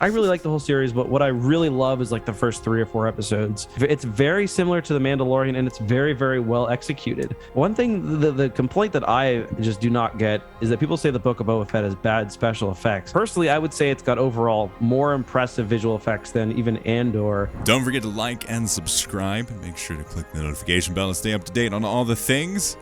I really like the whole series, but what I really love is like the first 3 or 4 episodes. It's very similar to The Mandalorian, and it's very, very well executed. One thing, the complaint that I just do not get is that people say the Book of Boba Fett has bad special effects. Personally, I would say it's got overall more impressive visual effects than even Andor. Don't forget to like and subscribe. Make sure to click the notification bell to stay up to date on all the things.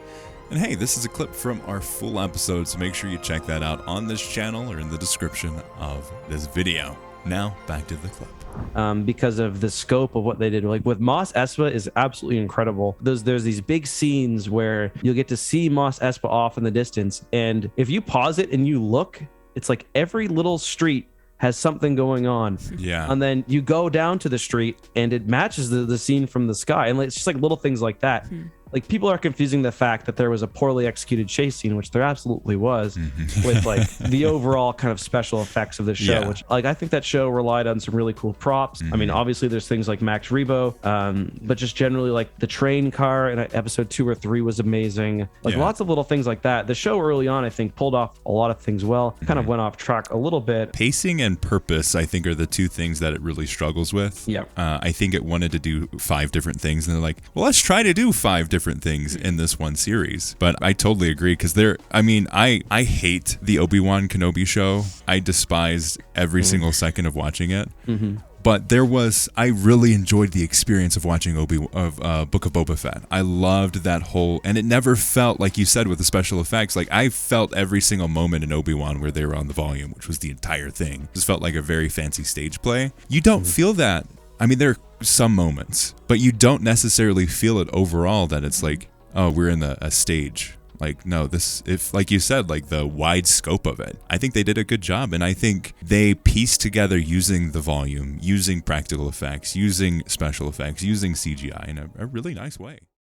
And hey, this is a clip from our full episode, so make sure you check that out on this channel or in the description of this video. Now, back to the clip. Because of the scope of what they did. Like with Mos Espa is absolutely incredible. There's these big scenes where you'll get to see Mos Espa off in the distance, and if you pause it and you look, it's like every little street has something going on. Yeah. And then you go down to the street and it matches the scene from the sky, and it's just like little things like that. Like, people are confusing the fact that there was a poorly executed chase scene, which there absolutely was, with like the overall kind of special effects of the show, which like I think that show relied on some really cool props. I mean, obviously there's things like Max Rebo, but just generally like the train car in episode 2 or 3 was amazing. Like lots of little things like that. The show early on, I think, pulled off a lot of things well. Kind of went off track a little bit. Pacing and purpose, I think, are the two things that it really struggles with. Yeah. I think it wanted to do 5 different things, and they're like, well, let's try to do 5 different things in this one series. But I totally agree, because I hate the Obi-Wan Kenobi show. I despised every single second of watching it. But I really enjoyed the experience of watching Book of Boba Fett. I loved that whole, and it never felt, like you said with the special effects, like I felt every single moment in Obi-Wan where they were on the volume, which was the entire thing. It just felt like a very fancy stage play. You don't feel that. I mean, there are some moments, but you don't necessarily feel it overall that it's like, oh, we're in a stage. Like, no, if like you said, like the wide scope of it, I think they did a good job. And I think they pieced together using the volume, using practical effects, using special effects, using CGI in a really nice way.